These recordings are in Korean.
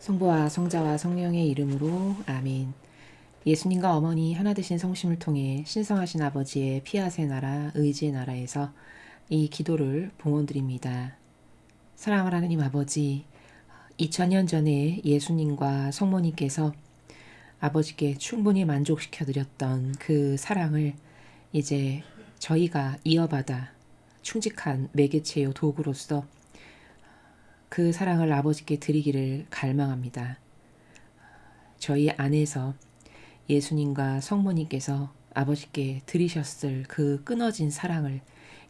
성부와 성자와 성령의 이름으로 아멘. 예수님과 어머니 하나 되신 성심을 통해 신성하신 아버지의 피아세 나라 의지의 나라에서 이 기도를 봉헌드립니다. 사랑하는 하나님 아버지, 2000년 전에 예수님과 성모님께서 아버지께 충분히 만족시켜드렸던 그 사랑을 이제 저희가 이어받아 충직한 매개체요 도구로서 그 사랑을 아버지께 드리기를 갈망합니다. 저희 안에서 예수님과 성모님께서 아버지께 드리셨을 그 끊어진 사랑을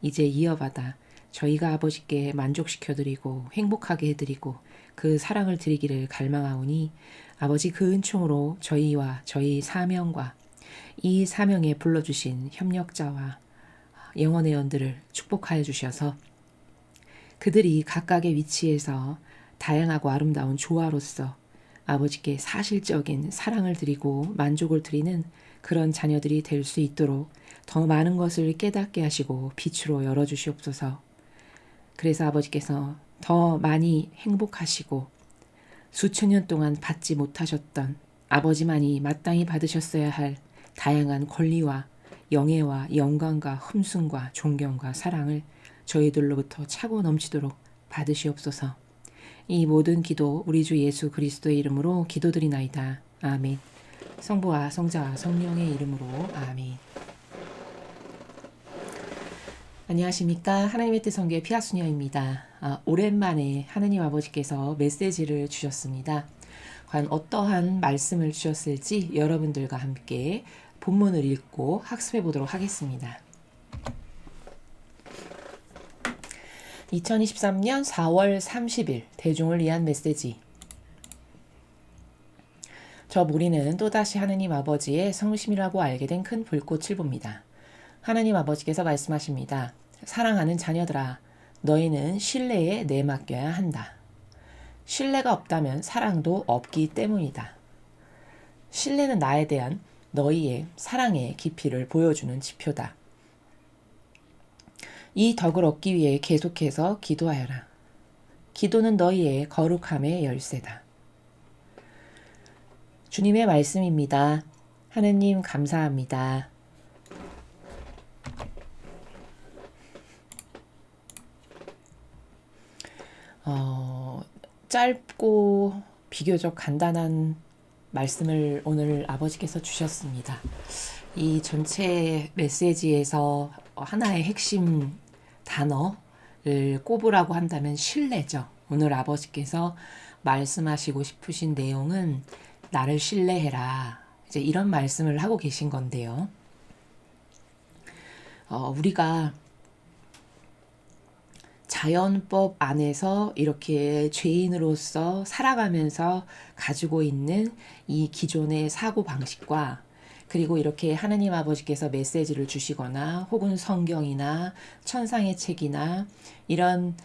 이제 이어받아 저희가 아버지께 만족시켜드리고 행복하게 해드리고 그 사랑을 드리기를 갈망하오니 아버지 그 은총으로 저희와 저희 사명과 이 사명에 불러주신 협력자와 영혼의 연들을 축복하여 주셔서 그들이 각각의 위치에서 다양하고 아름다운 조화로서 아버지께 사실적인 사랑을 드리고 만족을 드리는 그런 자녀들이 될 수 있도록 더 많은 것을 깨닫게 하시고 빛으로 열어주시옵소서. 그래서 아버지께서 더 많이 행복하시고 수천 년 동안 받지 못하셨던 아버지만이 마땅히 받으셨어야 할 다양한 권리와 영예와 영광과 흠숭과 존경과 사랑을 저희들로부터 차고 넘치도록 받으시옵소서. 이 모든 기도 우리 주 예수 그리스도의 이름으로 기도드리나이다. 아멘. 성부와 성자와 성령의 이름으로 아멘. 안녕하십니까. 하나님의 뜻 성교의 피아수녀입니다. 오랜만에 하나님 아버지께서 메시지를 주셨습니다. 과연 어떠한 말씀을 주셨을지 여러분들과 함께 본문을 읽고 학습해 보도록 하겠습니다. 2023년 4월 30일 대중을 위한 메시지. 저 무리는 또다시 하느님 아버지의 성심이라고 알게 된 큰 불꽃을 봅니다. 하느님 아버지께서 말씀하십니다. 사랑하는 자녀들아, 너희는 신뢰에 내맡겨야 한다. 신뢰가 없다면 사랑도 없기 때문이다. 신뢰는 나에 대한 너희의 사랑의 깊이를 보여주는 지표다. 이 덕을 얻기 위해 계속해서 기도하여라. 기도는 너희의 거룩함의 열쇠다. 주님의 말씀입니다. 하느님 감사합니다. 짧고 비교적 간단한 말씀을 오늘 아버지께서 주셨습니다. 이 전체 메시지에서 하나의 핵심 단어를 꼽으라고 한다면 신뢰죠. 오늘 아버지께서 말씀하시고 싶으신 내용은 나를 신뢰해라. 이제 이런 말씀을 하고 계신 건데요. 우리가 자연법 안에서 이렇게 죄인으로서 살아가면서 가지고 있는 이 기존의 사고방식과 그리고 이렇게 하나님 아버지께서 메시지를 주시거나 혹은 성경이나 천상의 책이나 이런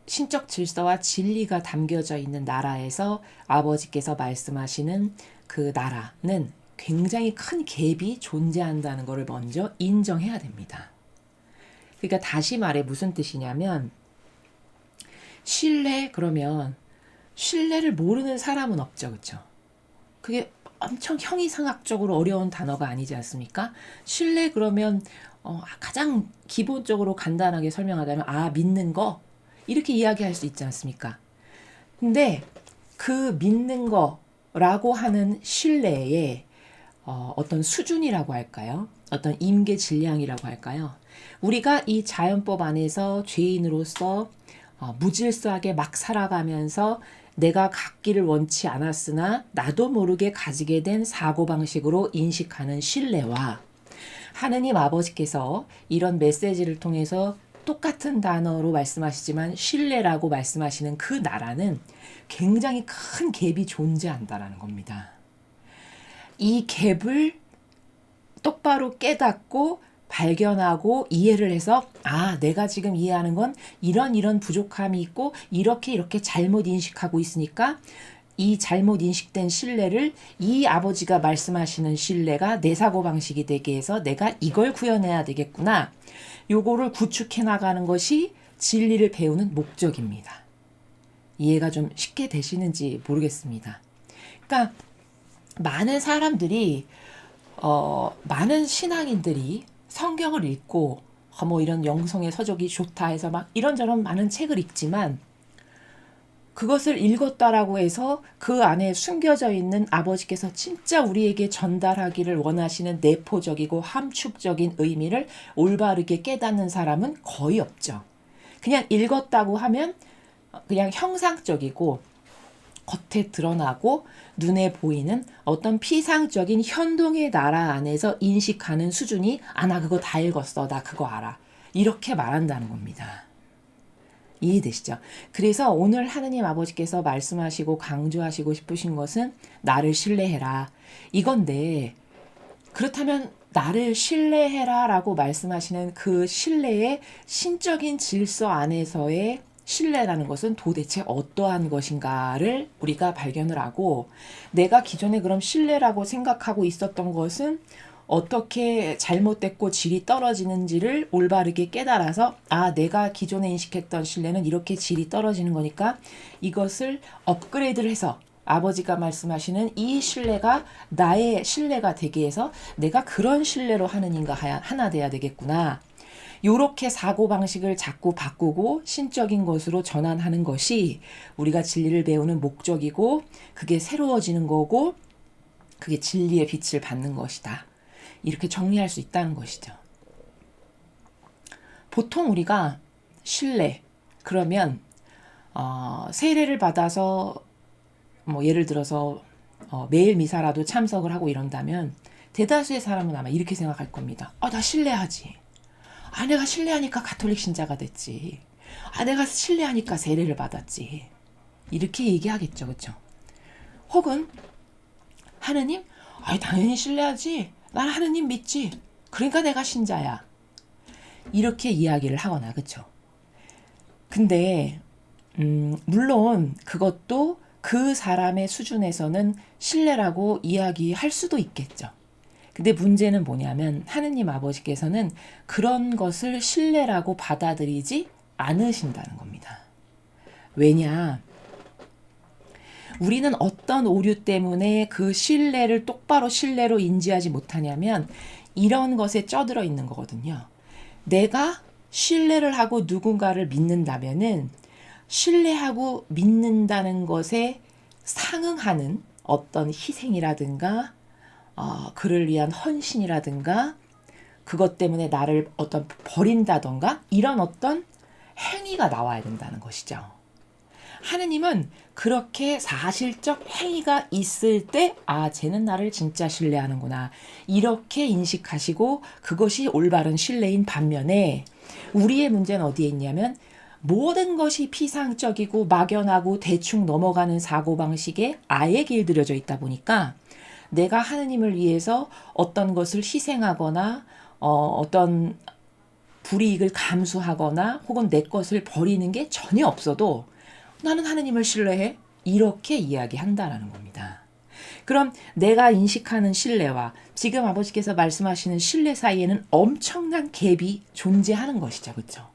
신적 질서와 진리가 담겨져 있는 나라에서 아버지께서 말씀하시는 그 나라는 굉장히 큰 갭이 존재한다는 것을 먼저 인정해야 됩니다. 그러니까 다시 말해 무슨 뜻이냐면 신뢰 그러면 신뢰를 모르는 사람은 없죠. 그렇죠? 그게 엄청 형이상학적으로 어려운 단어가 아니지 않습니까? 신뢰 그러면 가장 기본적으로 간단하게 설명하자면 믿는 거 이렇게 이야기할 수 있지 않습니까? 근데 그 믿는 거라고 하는 신뢰의 어떤 수준이라고 할까요? 어떤 임계 질량이라고 할까요? 우리가 이 자연법 안에서 죄인으로서 무질서하게 막 살아가면서 내가 갖기를 원치 않았으나 나도 모르게 가지게 된 사고방식으로 인식하는 신뢰와 하느님 아버지께서 이런 메시지를 통해서 똑같은 단어로 말씀하시지만 신뢰라고 말씀하시는 그 나라는 굉장히 큰 갭이 존재한다는 겁니다. 이 갭을 똑바로 깨닫고 발견하고 이해를 해서 내가 지금 이해하는 건 이런 부족함이 있고 이렇게 잘못 인식하고 있으니까 이 잘못 인식된 신뢰를 이 아버지가 말씀하시는 신뢰가 내 사고방식이 되게 해서 내가 이걸 구현해야 되겠구나. 요거를 구축해 나가는 것이 진리를 배우는 목적입니다. 이해가 좀 쉽게 되시는지 모르겠습니다. 그러니까 많은 사람들이 많은 신앙인들이 성경을 읽고 뭐 이런 영성의 서적이 좋다 해서 막 이런저런 많은 책을 읽지만 그것을 읽었다라고 해서 그 안에 숨겨져 있는 아버지께서 진짜 우리에게 전달하기를 원하시는 내포적이고 함축적인 의미를 올바르게 깨닫는 사람은 거의 없죠. 그냥 읽었다고 하면 그냥 형상적이고 겉에 드러나고 눈에 보이는 어떤 피상적인 현동의 나라 안에서 인식하는 수준이 나 그거 다 읽었어. 나 그거 알아. 이렇게 말한다는 겁니다. 이해되시죠? 그래서 오늘 하느님 아버지께서 말씀하시고 강조하시고 싶으신 것은 나를 신뢰해라. 이건데 그렇다면 나를 신뢰해라 라고 말씀하시는 그 신뢰의 신적인 질서 안에서의 신뢰라는 것은 도대체 어떠한 것인가를 우리가 발견을 하고 내가 기존에 그럼 신뢰라고 생각하고 있었던 것은 어떻게 잘못됐고 질이 떨어지는지를 올바르게 깨달아서 내가 기존에 인식했던 신뢰는 이렇게 질이 떨어지는 거니까 이것을 업그레이드를 해서 아버지가 말씀하시는 이 신뢰가 나의 신뢰가 되게 해서 내가 그런 신뢰로 하느님과 하나 돼야 되겠구나. 요렇게 사고방식을 자꾸 바꾸고 신적인 것으로 전환하는 것이 우리가 진리를 배우는 목적이고 그게 새로워지는 거고 그게 진리의 빛을 받는 것이다. 이렇게 정리할 수 있다는 것이죠. 보통 우리가 신뢰 그러면 세례를 받아서 뭐 예를 들어서 매일 미사라도 참석을 하고 이런다면 대다수의 사람은 아마 이렇게 생각할 겁니다. 나 신뢰하지. 내가 신뢰하니까 가톨릭 신자가 됐지. 내가 신뢰하니까 세례를 받았지. 이렇게 얘기하겠죠. 그렇죠? 혹은 하느님? 당연히 신뢰하지. 난 하느님 믿지. 그러니까 내가 신자야. 이렇게 이야기를 하거나 그렇죠? 근데 물론 그것도 그 사람의 수준에서는 신뢰라고 이야기할 수도 있겠죠. 근데 문제는 뭐냐면 하느님 아버지께서는 그런 것을 신뢰라고 받아들이지 않으신다는 겁니다. 왜냐? 우리는 어떤 오류 때문에 그 신뢰를 똑바로 신뢰로 인지하지 못하냐면 이런 것에 쩌들어 있는 거거든요. 내가 신뢰를 하고 누군가를 믿는다면은 신뢰하고 믿는다는 것에 상응하는 어떤 희생이라든가 그를 위한 헌신이라든가 그것 때문에 나를 어떤 버린다던가 이런 어떤 행위가 나와야 된다는 것이죠. 하느님은 그렇게 사실적 행위가 있을 때 쟤는 나를 진짜 신뢰하는구나 이렇게 인식하시고 그것이 올바른 신뢰인 반면에 우리의 문제는 어디에 있냐면 모든 것이 피상적이고 막연하고 대충 넘어가는 사고방식에 아예 길들여져 있다 보니까 내가 하느님을 위해서 어떤 것을 희생하거나 어떤 불이익을 감수하거나 혹은 내 것을 버리는 게 전혀 없어도 나는 하느님을 신뢰해 이렇게 이야기한다라는 겁니다. 그럼 내가 인식하는 신뢰와 지금 아버지께서 말씀하시는 신뢰 사이에는 엄청난 갭이 존재하는 것이죠. 그렇죠?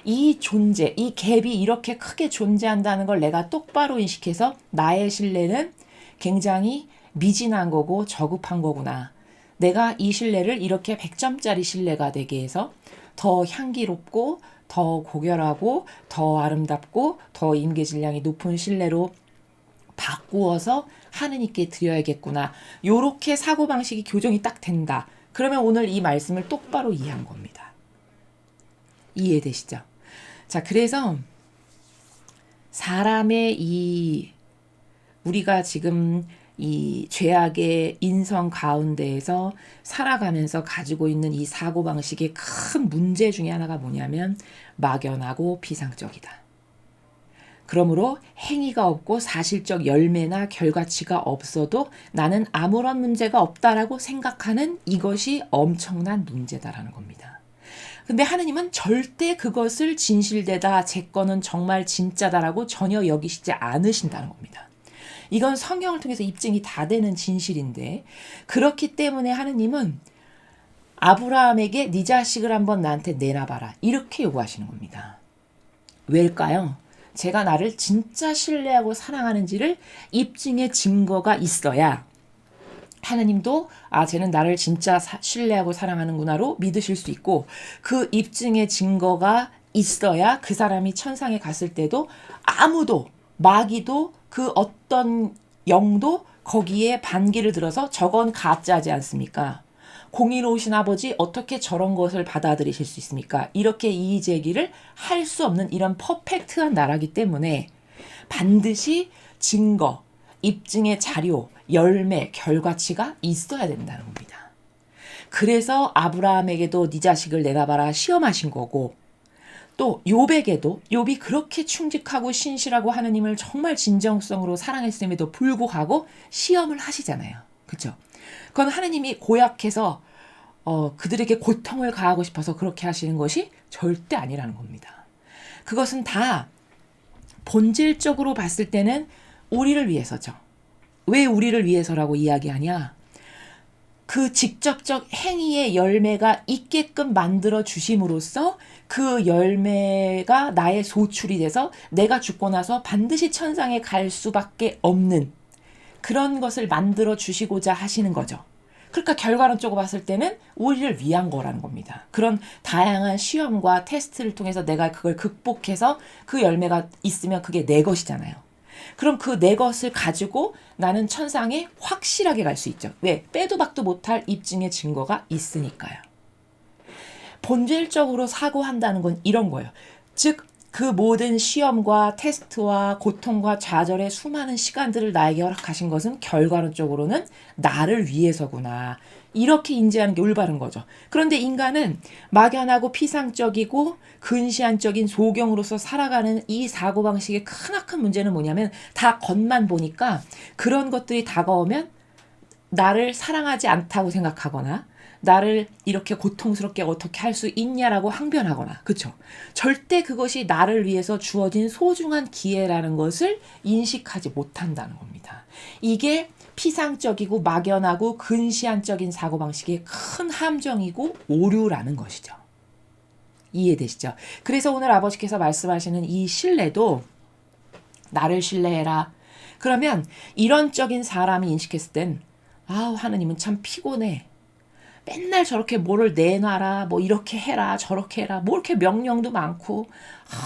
이 존재, 이 갭이 이렇게 크게 존재한다는 걸 내가 똑바로 인식해서 나의 신뢰는 굉장히 미진한 거고 저급한 거구나. 내가 이 신뢰를 이렇게 100점짜리 신뢰가 되게 해서 더 향기롭고 더 고결하고 더 아름답고 더 임계 질량이 높은 신뢰로 바꾸어서 하느님께 드려야겠구나. 요렇게 사고방식이 교정이 딱 된다. 그러면 오늘 이 말씀을 똑바로 이해한 겁니다. 이해되시죠? 자, 그래서 사람의 우리가 지금 이 죄악의 인성 가운데에서 살아가면서 가지고 있는 이 사고방식의 큰 문제 중에 하나가 뭐냐면 막연하고 비상적이다. 그러므로 행위가 없고 사실적 열매나 결과치가 없어도 나는 아무런 문제가 없다라고 생각하는 이것이 엄청난 문제다라는 겁니다. 근데 하느님은 절대 그것을 진실되다, 제 거는 정말 진짜다라고 전혀 여기시지 않으신다는 겁니다. 이건 성경을 통해서 입증이 다 되는 진실인데 그렇기 때문에 하느님은 아브라함에게 네 자식을 한번 나한테 내놔봐라 이렇게 요구하시는 겁니다. 왜일까요? 제가 나를 진짜 신뢰하고 사랑하는지를 입증의 증거가 있어야 하느님도 쟤는 나를 진짜 신뢰하고 사랑하는구나로 믿으실 수 있고, 그 입증의 증거가 있어야 그 사람이 천상에 갔을 때도 아무도, 마귀도, 그 어떤 영도 거기에 반기를 들어서 저건 가짜지 않습니까? 공의로우신 아버지 어떻게 저런 것을 받아들이실 수 있습니까? 이렇게 이의제기를 할 수 없는 이런 퍼펙트한 나라기 때문에 반드시 증거, 입증의 자료, 열매, 결과치가 있어야 된다는 겁니다. 그래서 아브라함에게도 네 자식을 내다봐라 시험하신 거고, 또 욥에게도, 욥이 그렇게 충직하고 신실하고 하느님을 정말 진정성으로 사랑했음에도 불구하고 시험을 하시잖아요. 그렇죠? 그건 하느님이 고약해서 그들에게 고통을 가하고 싶어서 그렇게 하시는 것이 절대 아니라는 겁니다. 그것은 다 본질적으로 봤을 때는 우리를 위해서죠. 왜 우리를 위해서라고 이야기하냐? 그 직접적 행위의 열매가 있게끔 만들어 주심으로써 그 열매가 나의 소출이 돼서 내가 죽고 나서 반드시 천상에 갈 수밖에 없는 그런 것을 만들어 주시고자 하시는 거죠. 그러니까 결과론적으로 봤을 때는 우리를 위한 거라는 겁니다. 그런 다양한 시험과 테스트를 통해서 내가 그걸 극복해서 그 열매가 있으면 그게 내 것이잖아요. 그럼 그 내 것을 가지고 나는 천상에 확실하게 갈 수 있죠. 왜? 빼도 박도 못할 입증의 증거가 있으니까요. 본질적으로 사고한다는 건 이런 거예요. 즉, 그 모든 시험과 테스트와 고통과 좌절의 수많은 시간들을 나에게 허락하신 것은 결과론적으로는 나를 위해서구나. 이렇게 인지하는 게 올바른 거죠. 그런데 인간은 막연하고 피상적이고 근시안적인 소경으로서 살아가는 이 사고방식의 크나큰 문제는 뭐냐면 다 겉만 보니까 그런 것들이 다가오면 나를 사랑하지 않다고 생각하거나 나를 이렇게 고통스럽게 어떻게 할 수 있냐라고 항변하거나, 그쵸? 절대 그것이 나를 위해서 주어진 소중한 기회라는 것을 인식하지 못한다는 겁니다. 이게 피상적이고 막연하고 근시안적인 사고방식의 큰 함정이고 오류라는 것이죠. 이해되시죠? 그래서 오늘 아버지께서 말씀하시는 이 신뢰도 나를 신뢰해라. 그러면 이런적인 사람이 인식했을 땐 하느님은 참 피곤해. 맨날 저렇게 뭐를 내놔라, 뭐 이렇게 해라, 저렇게 해라, 뭐 이렇게 명령도 많고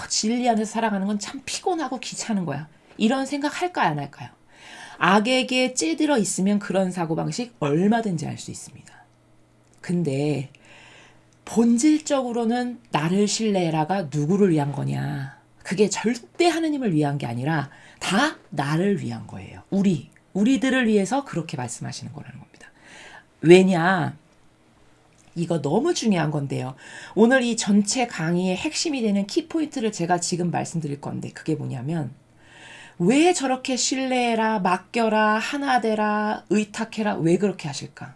진리 안에서 살아가는 건 참 피곤하고 귀찮은 거야. 이런 생각 할까요, 안 할까요? 악에게 찌들어 있으면 그런 사고방식 얼마든지 할 수 있습니다. 근데 본질적으로는 나를 신뢰해라가 누구를 위한 거냐? 그게 절대 하느님을 위한 게 아니라 다 나를 위한 거예요. 우리들을 위해서 그렇게 말씀하시는 거라는 겁니다. 왜냐? 이거 너무 중요한 건데요. 오늘 이 전체 강의의 핵심이 되는 키포인트를 제가 지금 말씀드릴 건데 그게 뭐냐면 왜 저렇게 신뢰해라, 맡겨라, 하나 되라, 의탁해라 왜 그렇게 하실까?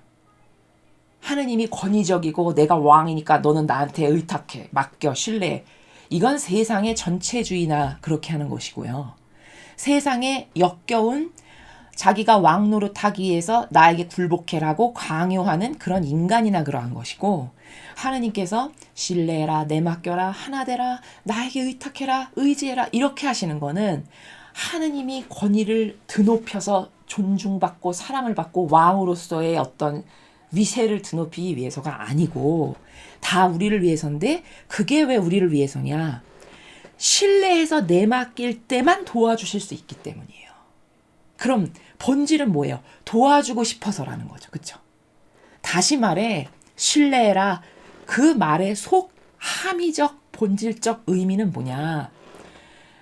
하느님이 권위적이고 내가 왕이니까 너는 나한테 의탁해, 맡겨, 신뢰해. 이건 세상의 전체주의나 그렇게 하는 것이고요. 세상에 역겨운 자기가 왕 노릇하기 위해서 나에게 굴복해라고 강요하는 그런 인간이나 그러한 것이고, 하느님께서 신뢰해라, 내맡겨라, 하나 되라, 나에게 의탁해라, 의지해라 이렇게 하시는 거는 하느님이 권위를 드높여서 존중받고 사랑을 받고 왕으로서의 어떤 위세를 드높이기 위해서가 아니고 다 우리를 위해서인데, 그게 왜 우리를 위해서냐? 신뢰해서 내맡길 때만 도와주실 수 있기 때문이에요. 그럼 본질은 뭐예요? 도와주고 싶어서라는 거죠. 그렇죠? 다시 말해 신뢰해라. 그 말의 속 함의적 본질적 의미는 뭐냐?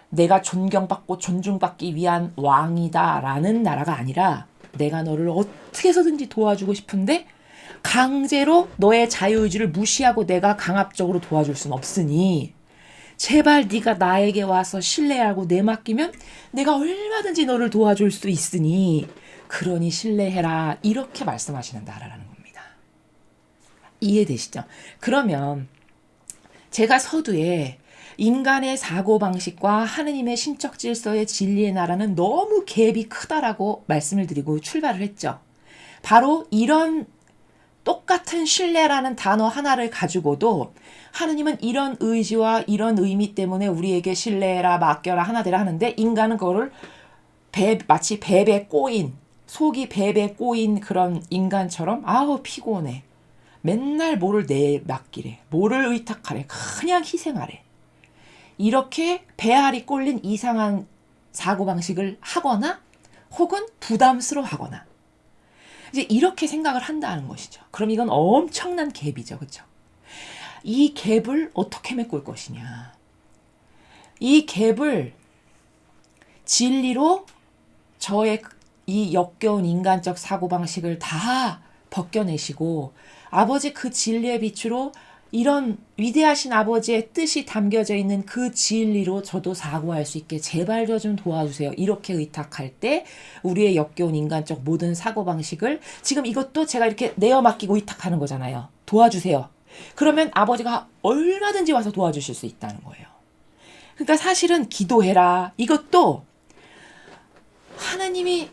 내가 존경받고 존중받기 위한 왕이다라는 나라가 아니라 내가 너를 어떻게 해서든지 도와주고 싶은데 강제로 너의 자유의지를 무시하고 내가 강압적으로 도와줄 수는 없으니 제발 네가 나에게 와서 신뢰하고 내맡기면 내가 얼마든지 너를 도와줄 수 있으니 그러니 신뢰해라. 이렇게 말씀하시는 나라라는 겁니다. 이해되시죠? 그러면 제가 서두에 인간의 사고방식과 하느님의 신적 질서의 진리의 나라는 너무 갭이 크다라고 말씀을 드리고 출발을 했죠. 바로 이런 똑같은 신뢰라는 단어 하나를 가지고도 하느님은 이런 의지와 이런 의미 때문에 우리에게 신뢰라 맡겨라 하나 되라 하는데 인간은 그거를 마치 뱀에 꼬인 속이 뱀에 꼬인 그런 인간처럼 아우 피곤해. 맨날 뭐를 내맡기래. 뭐를 의탁하래. 그냥 희생하래. 이렇게 배알이 꼴린 이상한 사고방식을 하거나 혹은 부담스러워하거나 이제 이렇게 생각을 한다는 것이죠. 그럼 이건 엄청난 갭이죠. 그렇죠? 이 갭을 어떻게 메꿀 것이냐. 이 갭을 진리로 저의 이 역겨운 인간적 사고방식을 다 벗겨내시고 아버지 그 진리의 빛으로 이런 위대하신 아버지의 뜻이 담겨져 있는 그 진리로 저도 사고할 수 있게 제발 저 좀 도와주세요. 이렇게 의탁할 때 우리의 역겨운 인간적 모든 사고방식을 지금 이것도 제가 이렇게 내어 맡기고 의탁하는 거잖아요. 도와주세요. 그러면 아버지가 얼마든지 와서 도와주실 수 있다는 거예요. 그러니까 사실은 기도해라. 이것도 하나님이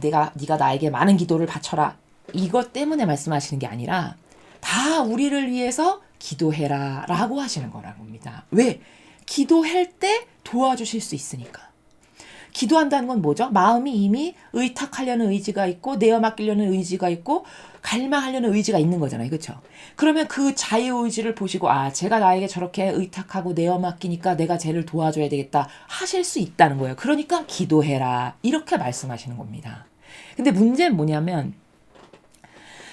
네가 나에게 많은 기도를 바쳐라. 이것 때문에 말씀하시는 게 아니라 다 우리를 위해서 기도해라 라고 하시는 거라고 합니다. 왜? 기도할 때 도와주실 수 있으니까. 기도한다는 건 뭐죠? 마음이 이미 의탁하려는 의지가 있고 내어 맡기려는 의지가 있고 갈망하려는 의지가 있는 거잖아요. 그렇죠? 그러면 그 자유의지를 보시고 제가 나에게 저렇게 의탁하고 내어 맡기니까 내가 쟤를 도와줘야 되겠다 하실 수 있다는 거예요. 그러니까 기도해라 이렇게 말씀하시는 겁니다. 근데 문제는 뭐냐면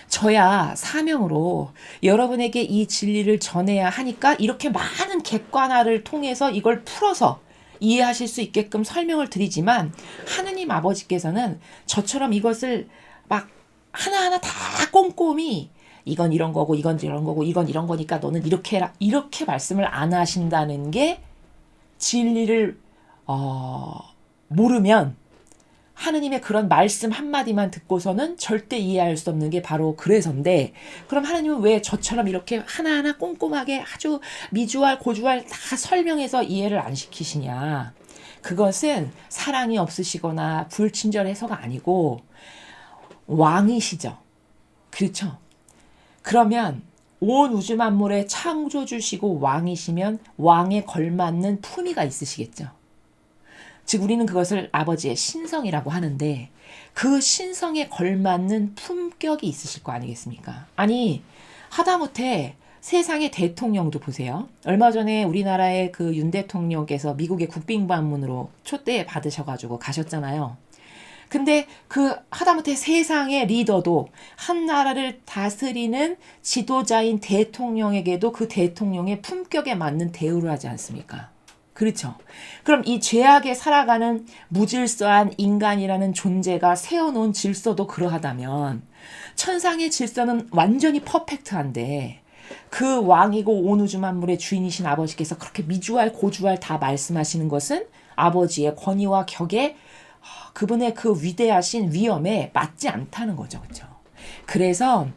저야 사명으로 여러분에게 이 진리를 전해야 하니까 이렇게 많은 객관화를 통해서 이걸 풀어서 이해하실 수 있게끔 설명을 드리지만 하느님 아버지께서는 저처럼 이것을 막 하나하나 다 꼼꼼히 이건 이런 거고 이건 이런 거고 이건 이런 거니까 너는 이렇게 해라 이렇게 말씀을 안 하신다는 게 진리를 모르면 하느님의 그런 말씀 한마디만 듣고서는 절대 이해할 수 없는 게 바로 그래서인데 그럼 하느님은 왜 저처럼 이렇게 하나하나 꼼꼼하게 아주 미주알 고주알 다 설명해서 이해를 안 시키시냐. 그것은 사랑이 없으시거나 불친절해서가 아니고 왕이시죠. 그렇죠. 그러면 온 우주 만물의 창조주시고 왕이시면 왕에 걸맞는 품위가 있으시겠죠. 즉 우리는 그것을 아버지의 신성이라고 하는데 그 신성에 걸맞는 품격이 있으실 거 아니겠습니까? 아니 하다못해 세상의 대통령도 보세요. 얼마 전에 우리나라의 그 윤 대통령께서 미국의 국빈 방문으로 초대 받으셔가지고 가셨잖아요. 근데 그 하다못해 세상의 리더도 한 나라를 다스리는 지도자인 대통령에게도 그 대통령의 품격에 맞는 대우를 하지 않습니까? 그렇죠. 그럼 이 죄악에 살아가는 무질서한 인간이라는 존재가 세워놓은 질서도 그러하다면 천상의 질서는 완전히 퍼펙트한데 그 왕이고 온 우주 만물의 주인이신 아버지께서 그렇게 미주알 고주알 다 말씀하시는 것은 아버지의 권위와 격에 그분의 그 위대하신 위엄에 맞지 않다는 거죠. 그렇죠? 그래서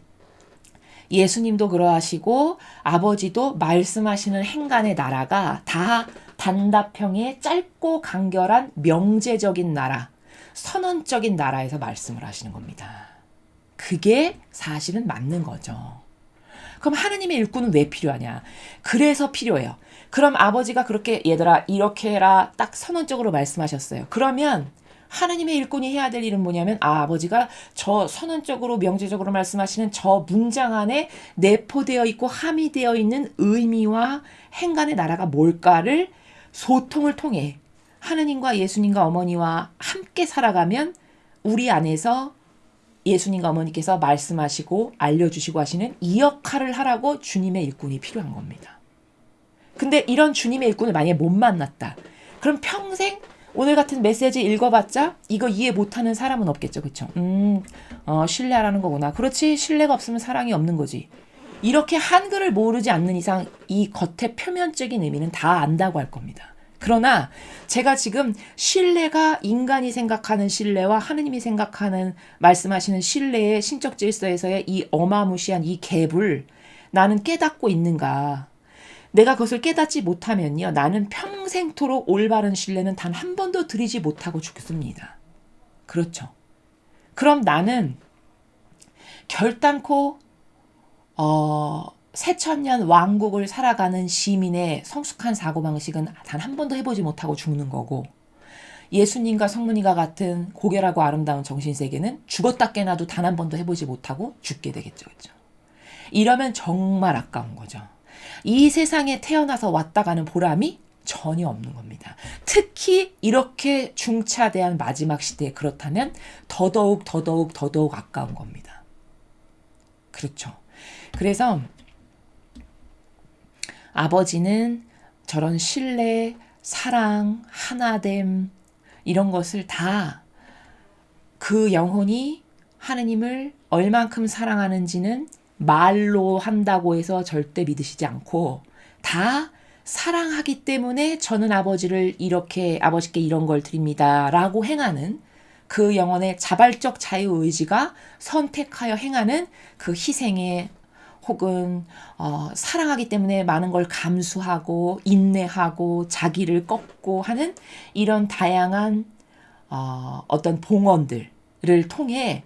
예수님도 그러하시고 아버지도 말씀하시는 행간의 나라가 다 단답형의 짧고 간결한 명제적인 나라, 선언적인 나라에서 말씀을 하시는 겁니다. 그게 사실은 맞는 거죠. 그럼 하느님의 일꾼은 왜 필요하냐? 그래서 필요해요. 그럼 아버지가 그렇게 얘들아 이렇게 해라 딱 선언적으로 말씀하셨어요. 그러면 하나님의 일꾼이 해야 될 일은 뭐냐면 아버지가 저 선언적으로 명제적으로 말씀하시는 저 문장 안에 내포되어 있고 함의되어 있는 의미와 행간의 나라가 뭘까를 소통을 통해 하느님과 예수님과 어머니와 함께 살아가면 우리 안에서 예수님과 어머니께서 말씀하시고 알려주시고 하시는 이 역할을 하라고 주님의 일꾼이 필요한 겁니다. 근데 이런 주님의 일꾼을 만약에 못 만났다. 그럼 평생 오늘 같은 메시지 읽어봤자 이거 이해 못하는 사람은 없겠죠. 그렇죠? 신뢰하라는 거구나. 그렇지. 신뢰가 없으면 사랑이 없는 거지. 이렇게 한글을 모르지 않는 이상 이 겉의 표면적인 의미는 다 안다고 할 겁니다. 그러나 제가 지금 신뢰가 인간이 생각하는 신뢰와 하느님이 생각하는 말씀하시는 신뢰의 신적 질서에서의 이 어마무시한 이 갭을 나는 깨닫고 있는가. 내가 그것을 깨닫지 못하면요. 나는 평생토록 올바른 신뢰는 단 한 번도 드리지 못하고 죽습니다. 그렇죠. 그럼 나는 결단코 새천년 왕국을 살아가는 시민의 성숙한 사고방식은 단 한 번도 해보지 못하고 죽는 거고, 예수님과 성문이가 같은 고결하고 아름다운 정신세계는 죽었다 깨나도 단 한 번도 해보지 못하고 죽게 되겠죠. 그렇죠? 이러면 정말 아까운 거죠. 이 세상에 태어나서 왔다 가는 보람이 전혀 없는 겁니다. 특히 이렇게 중차대한 마지막 시대에 그렇다면 더더욱 아까운 겁니다. 그렇죠. 그래서 아버지는 저런 신뢰, 사랑, 하나됨 이런 것을 다 그 영혼이 하느님을 얼만큼 사랑하는지는 말로 한다고 해서 절대 믿으시지 않고 다 사랑하기 때문에 저는 아버지께 이런 걸 드립니다 라고 행하는 그 영혼의 자발적 자유의지가 선택하여 행하는 그 희생의 혹은 사랑하기 때문에 많은 걸 감수하고 인내하고 자기를 꺾고 하는 이런 다양한 어떤 봉헌들을 통해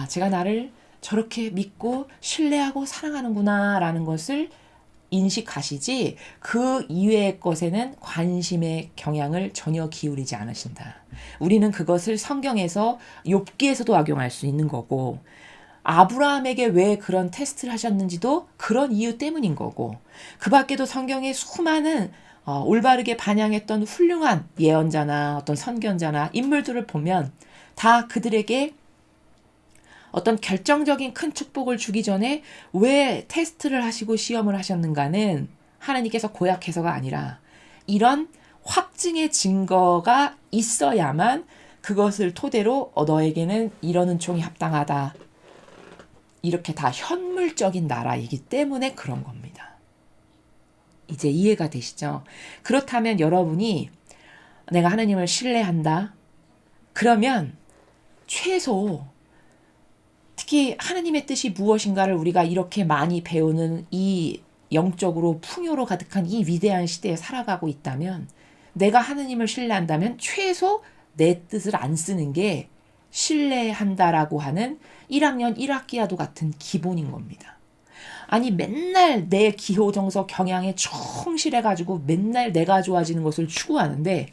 제가 나를 저렇게 믿고 신뢰하고 사랑하는구나 라는 것을 인식하시지 그 이외의 것에는 관심의 경향을 전혀 기울이지 않으신다. 우리는 그것을 성경에서 욥기에서도 악용할 수 있는 거고 아브라함에게 왜 그런 테스트를 하셨는지도 그런 이유 때문인 거고 그 밖에도 성경에 수많은 올바르게 반영했던 훌륭한 예언자나 어떤 선견자나 인물들을 보면 다 그들에게 어떤 결정적인 큰 축복을 주기 전에 왜 테스트를 하시고 시험을 하셨는가는 하나님께서 고약해서가 아니라 이런 확증의 증거가 있어야만 그것을 토대로 너에게는 이런 은총이 합당하다. 이렇게 다 현물적인 나라이기 때문에 그런 겁니다. 이제 이해가 되시죠? 그렇다면 여러분이 내가 하나님을 신뢰한다. 그러면 최소 특히 하나님의 뜻이 무엇인가를 우리가 이렇게 많이 배우는 이 영적으로 풍요로 가득한 이 위대한 시대에 살아가고 있다면 내가 하나님을 신뢰한다면 최소 내 뜻을 안 쓰는 게 신뢰한다라고 하는 1학년 1학기와도 같은 기본인 겁니다. 아니 맨날 내 기호정서 경향에 충실해가지고 맨날 내가 좋아지는 것을 추구하는데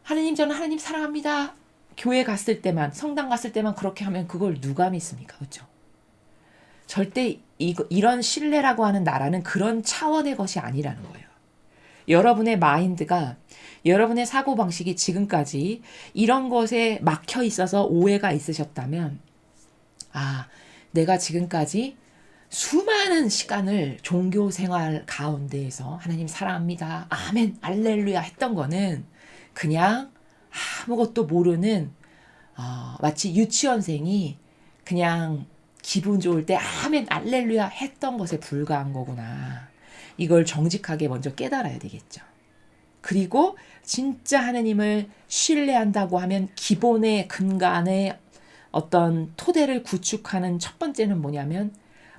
하나님 저는 하나님 사랑합니다. 교회 갔을 때만 성당 갔을 때만 그렇게 하면 그걸 누가 믿습니까? 그렇죠? 절대 이런 신뢰라고 하는 나라는 그런 차원의 것이 아니라는 거예요. 여러분의 마인드가 여러분의 사고방식이 지금까지 이런 것에 막혀 있어서 오해가 있으셨다면 내가 지금까지 수많은 시간을 종교생활 가운데에서 하나님 사랑합니다. 아멘 알렐루야 했던 거는 그냥 아무것도 모르는 마치 유치원생이 그냥 기분 좋을 때 아멘 알렐루야 했던 것에 불과한 거구나. 이걸 정직하게 먼저 깨달아야 되겠죠. 그리고 진짜 하나님을 신뢰한다고 하면 기본의 근간의 어떤 토대를 구축하는 첫 번째는 뭐냐면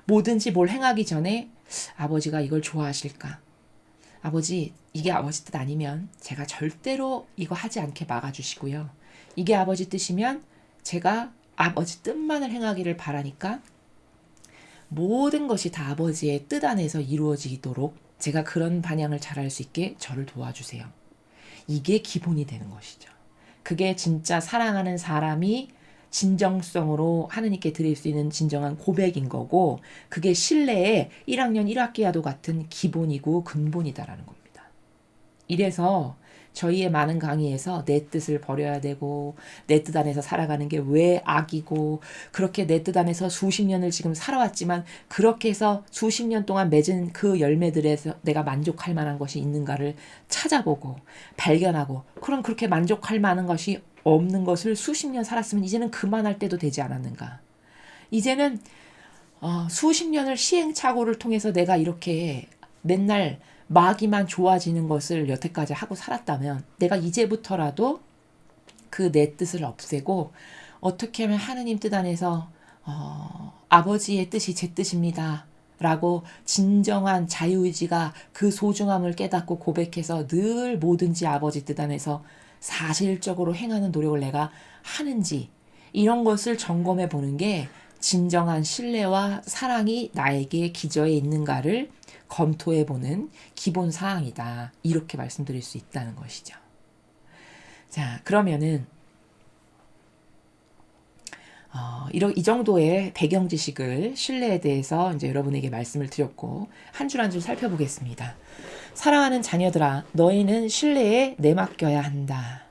뭐든지 뭘 행하기 전에 아버지가 이걸 좋아하실까? 아버지 이게 아버지 뜻 아니면 제가 절대로 이거 하지 않게 막아주시고요. 이게 아버지 뜻이면 제가 아버지 뜻만을 행하기를 바라니까 모든 것이 다 아버지의 뜻 안에서 이루어지도록 제가 그런 반향을 잘할 수 있게 저를 도와주세요. 이게 기본이 되는 것이죠. 그게 진짜 사랑하는 사람이 진정성으로 하느님께 드릴 수 있는 진정한 고백인 거고 그게 신뢰의 1학년 1학기와도 같은 기본이고 근본이다라는 겁니다. 이래서 저희의 많은 강의에서 내 뜻을 버려야 되고 내 뜻 안에서 살아가는 게 왜 악이고 그렇게 내 뜻 안에서 수십 년을 지금 살아왔지만 그렇게 해서 수십 년 동안 맺은 그 열매들에서 내가 만족할 만한 것이 있는가를 찾아보고 발견하고 그럼 그렇게 만족할 만한 것이 없는 것을 수십 년 살았으면 이제는 그만할 때도 되지 않았는가. 이제는 수십 년을 시행착오를 통해서 내가 이렇게 맨날 마귀만 좋아지는 것을 여태까지 하고 살았다면 내가 이제부터라도 그 내 뜻을 없애고 어떻게 하면 하느님 뜻 안에서 아버지의 뜻이 제 뜻입니다 라고 진정한 자유의지가 그 소중함을 깨닫고 고백해서 늘 뭐든지 아버지 뜻 안에서 사실적으로 행하는 노력을 내가 하는지 이런 것을 점검해 보는 게 진정한 신뢰와 사랑이 나에게 기저에 있는가를 검토해보는 기본 사항이다. 이렇게 말씀드릴 수 있다는 것이죠. 자, 그러면은 이 정도의 배경 지식을 신뢰에 대해서 이제 여러분에게 말씀을 드렸고 한 줄 한 줄 살펴보겠습니다. 사랑하는 자녀들아, 너희는 신뢰에 내맡겨야 한다.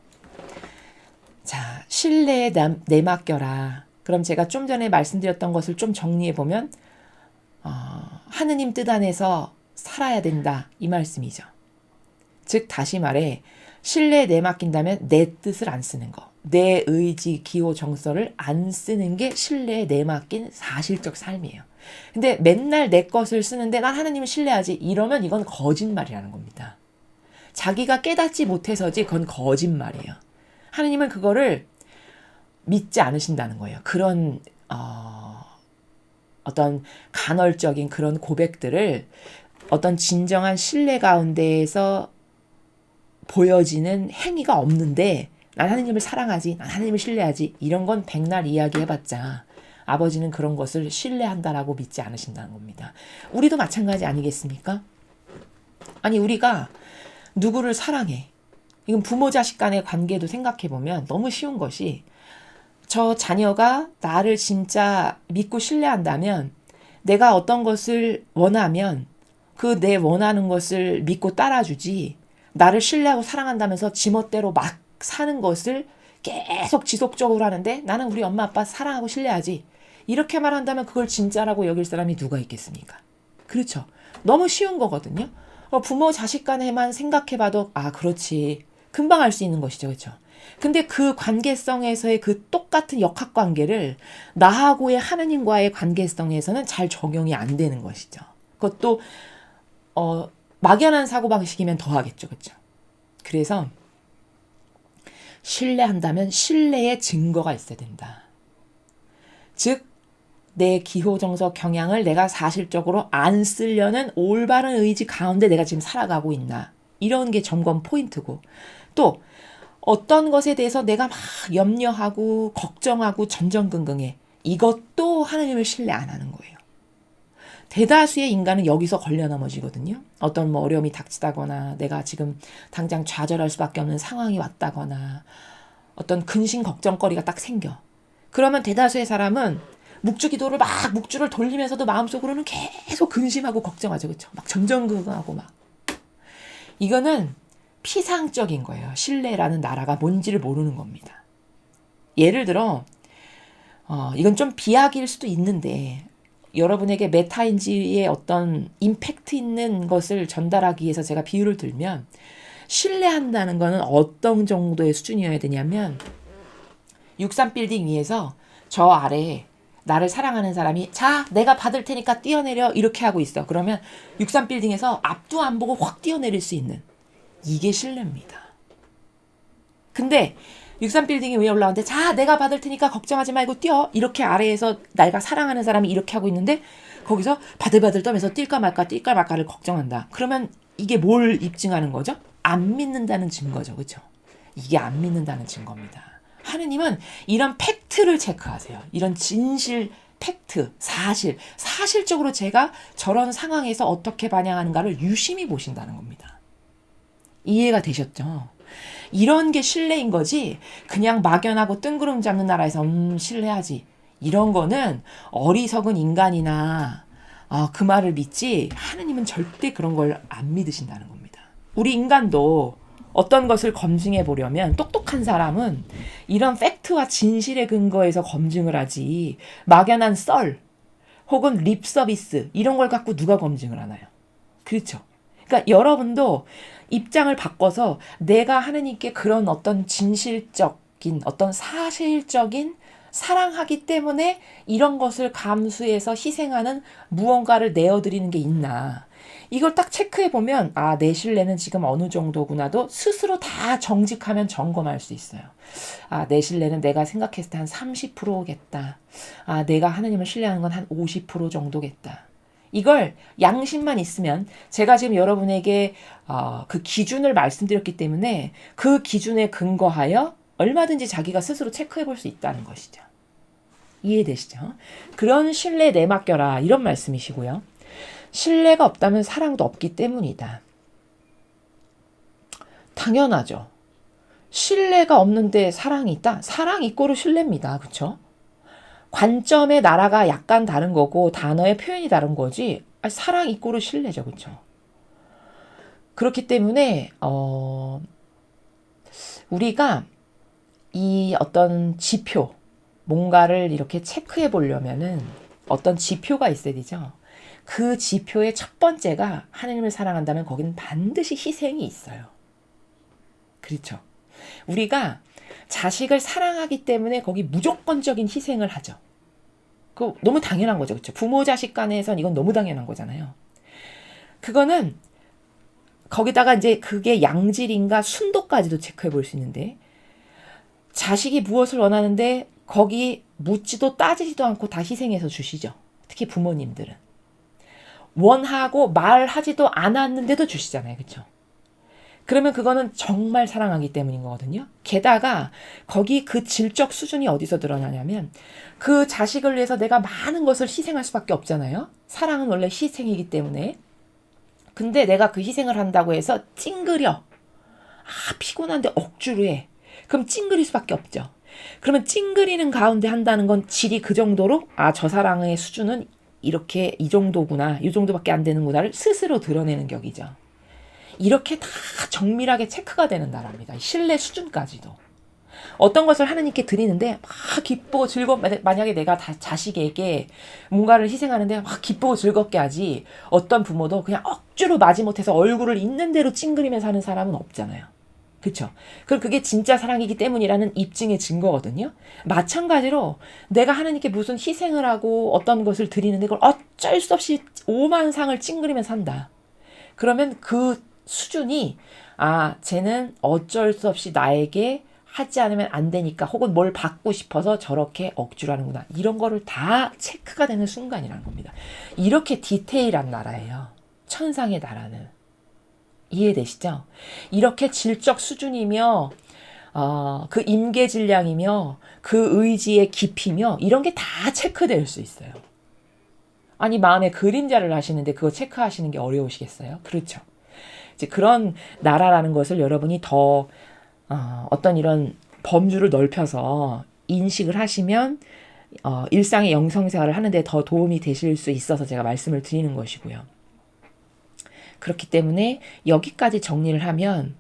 자, 신뢰에 내맡겨라. 그럼 제가 좀 전에 말씀드렸던 것을 좀 정리해보면 하느님 뜻 안에서 살아야 된다. 이 말씀이죠. 즉 다시 말해 신뢰에 내맡긴다면 내 뜻을 안 쓰는 거. 내 의지, 기호, 정서를 안 쓰는 게 신뢰에 내맡긴 사실적 삶이에요. 근데 맨날 내 것을 쓰는데 난 하느님을 신뢰하지. 이러면 이건 거짓말이라는 겁니다. 자기가 깨닫지 못해서지 그건 거짓말이에요. 하느님은 그거를 믿지 않으신다는 거예요. 그런 어떤 간헐적인 그런 고백들을 어떤 진정한 신뢰 가운데에서 보여지는 행위가 없는데 난 하느님을 사랑하지, 난 하느님을 신뢰하지 이런 건 백날 이야기해봤자 아버지는 그런 것을 신뢰한다라고 믿지 않으신다는 겁니다. 우리도 마찬가지 아니겠습니까? 아니 우리가 누구를 사랑해. 이건 부모 자식 간의 관계도 생각해보면 너무 쉬운 것이 저 자녀가 나를 진짜 믿고 신뢰한다면 내가 어떤 것을 원하면 그 내 원하는 것을 믿고 따라주지 나를 신뢰하고 사랑한다면서 지멋대로 막 사는 것을 계속 지속적으로 하는데 나는 우리 엄마 아빠 사랑하고 신뢰하지 이렇게 말한다면 그걸 진짜라고 여길 사람이 누가 있겠습니까? 그렇죠. 너무 쉬운 거거든요. 부모 자식 간에만 생각해봐도 그렇지 금방 알 수 있는 것이죠. 그렇죠. 근데 그 관계성에서의 그 똑같은 역학관계를 나하고의 하느님과의 관계성에서는 잘 적용이 안 되는 것이죠. 그것도 막연한 사고방식이면 더 하겠죠. 그렇죠. 그래서 신뢰한다면 신뢰의 증거가 있어야 된다. 즉 내 기호정서 경향을 내가 사실적으로 안 쓰려는 올바른 의지 가운데 내가 지금 살아가고 있나. 이런 게 점검 포인트고 또 어떤 것에 대해서 내가 막 염려하고 걱정하고 전전긍긍해. 이것도 하나님을 신뢰 안 하는 거예요. 대다수의 인간은 여기서 걸려 넘어지거든요. 어떤 어려움이 닥치다거나 내가 지금 당장 좌절할 수밖에 없는 상황이 왔다거나 어떤 근심 걱정거리가 딱 생겨. 그러면 대다수의 사람은 묵주기도를 막 묵주를 돌리면서도 마음속으로는 계속 근심하고 걱정하죠. 그렇죠? 막 전전긍긍하고 막. 이거는 피상적인 거예요. 신뢰라는 나라가 뭔지를 모르는 겁니다. 예를 들어 이건 좀 비약일 수도 있는데 여러분에게 메타인지의 어떤 임팩트 있는 것을 전달하기 위해서 제가 비유를 들면 신뢰한다는 거는 어떤 정도의 수준이어야 되냐면 63빌딩 위에서 저 아래에 나를 사랑하는 사람이 자 내가 받을 테니까 뛰어내려 이렇게 하고 있어. 그러면 63빌딩에서 앞도 안 보고 확 뛰어내릴 수 있는 이게 신뢰입니다. 근데 63빌딩이 위에 올라오는데 자 내가 받을 테니까 걱정하지 말고 뛰어 이렇게 아래에서 내가 사랑하는 사람이 이렇게 하고 있는데 거기서 바들바들 떠면서 뛸까 말까를 걱정한다. 그러면 이게 뭘 입증하는 거죠? 안 믿는다는 증거죠. 그렇죠? 이게 안 믿는다는 증거입니다. 하느님은 이런 팩트를 체크하세요. 이런 진실, 팩트, 사실적으로 제가 저런 상황에서 어떻게 반응하는가를 유심히 보신다는 겁니다. 이해가 되셨죠? 이런 게 신뢰인 거지 그냥 막연하고 뜬구름 잡는 나라에서 신뢰하지. 이런 거는 어리석은 인간이나 그 말을 믿지 하느님은 절대 그런 걸 안 믿으신다는 겁니다. 우리 인간도 어떤 것을 검증해 보려면 똑똑한 사람은 이런 팩트와 진실의 근거에서 검증을 하지 막연한 썰 혹은 립 서비스 이런 걸 갖고 누가 검증을 하나요? 그렇죠. 그러니까 여러분도 입장을 바꿔서 내가 하느님께 그런 어떤 진실적인 어떤 사실적인 사랑하기 때문에 이런 것을 감수해서 희생하는 무언가를 내어드리는 게 있나. 이걸 딱 체크해보면 내 신뢰는 지금 어느 정도구나도 스스로 다 정직하면 점검할 수 있어요. 내 신뢰는 내가 생각했을 때 한 30%겠다. 내가 하느님을 신뢰하는 건 한 50% 정도겠다. 이걸 양심만 있으면 제가 지금 여러분에게 그 기준을 말씀드렸기 때문에 그 기준에 근거하여 얼마든지 자기가 스스로 체크해 볼 수 있다는 것이죠. 이해되시죠? 그런 신뢰에 내맡겨라 이런 말씀이시고요. 신뢰가 없다면 사랑도 없기 때문이다. 당연하죠. 신뢰가 없는데 사랑이 있다? 사랑 이꼬르 신뢰입니다. 그렇죠? 관점의 나라가 약간 다른 거고 단어의 표현이 다른 거지 사랑 이꼬르 신뢰죠. 그렇죠? 그렇기 때문에 우리가 이 어떤 지표 뭔가를 이렇게 체크해 보려면은 어떤 지표가 있어야 되죠. 그 지표의 첫 번째가 하나님을 사랑한다면 거기는 반드시 희생이 있어요. 그렇죠. 우리가 자식을 사랑하기 때문에 거기 무조건적인 희생을 하죠. 그 너무 당연한 거죠. 그렇죠? 부모 자식 간에선 이건 너무 당연한 거잖아요. 그거는 거기다가 이제 그게 양질인가 순도까지도 체크해 볼 수 있는데 자식이 무엇을 원하는데 거기 묻지도 따지지도 않고 다 희생해서 주시죠. 특히 부모님들은. 원하고 말하지도 않았는데도 주시잖아요. 그렇죠? 그러면 그거는 정말 사랑하기 때문인 거거든요. 게다가 거기 그 질적 수준이 어디서 드러나냐면 그 자식을 위해서 내가 많은 것을 희생할 수밖에 없잖아요. 사랑은 원래 희생이기 때문에. 근데 내가 그 희생을 한다고 해서 찡그려. 피곤한데 억지로 해. 그럼 찡그릴 수밖에 없죠. 그러면 찡그리는 가운데 한다는 건 질이 그 정도로 저 사랑의 수준은 이렇게 이 정도구나. 이 정도밖에 안 되는구나를 스스로 드러내는 격이죠. 이렇게 다 정밀하게 체크가 되는 나라입니다. 신뢰 수준까지도. 어떤 것을 하나님께 드리는데 막 기쁘고 만약에 내가 자식에게 뭔가를 희생하는데 막 기쁘고 즐겁게 하지 어떤 부모도 그냥 억지로 마지못해서 얼굴을 있는 대로 찡그리면서 하는 사람은 없잖아요. 그렇죠? 그럼 그게 진짜 사랑이기 때문이라는 입증의 증거거든요. 마찬가지로 내가 하나님께 무슨 희생을 하고 어떤 것을 드리는데 그걸 어쩔 수 없이 오만 상을 찡그리면서 한다. 그러면 그 수준이 쟤는 어쩔 수 없이 나에게 하지 않으면 안 되니까 혹은 뭘 받고 싶어서 저렇게 억지로 하는구나. 이런 거를 다 체크가 되는 순간이라는 겁니다. 이렇게 디테일한 나라예요. 천상의 나라는. 이해되시죠? 이렇게 질적 수준이며 그 임계 질량이며 그 의지의 깊이며 이런 게 다 체크될 수 있어요. 아니 마음에 그림자를 하시는데 그거 체크하시는 게 어려우시겠어요? 그렇죠. 이제 그런 나라라는 것을 여러분이 더 어떤 이런 범주를 넓혀서 인식을 하시면 일상의 영성생활을 하는데 더 도움이 되실 수 있어서 제가 말씀을 드리는 것이고요. 그렇기 때문에 여기까지 정리를 하면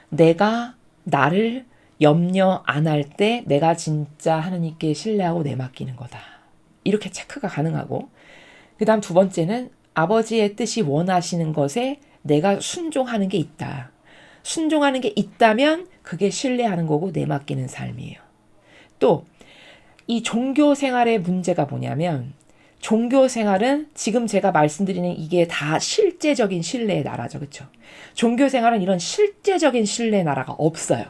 내가 나를 염려 안 할 때 내가 진짜 하나님께 신뢰하고 내맡기는 거다. 이렇게 체크가 가능하고 그 다음 두 번째는 아버지의 뜻이 원하시는 것에 내가 순종하는 게 있다. 순종하는 게 있다면 그게 신뢰하는 거고 내맡기는 삶이에요. 또 이 종교 생활의 문제가 뭐냐면 종교 생활은 지금 제가 말씀드리는 이게 다 실제적인 신뢰의 나라죠. 그렇죠? 종교 생활은 이런 실제적인 신뢰의 나라가 없어요.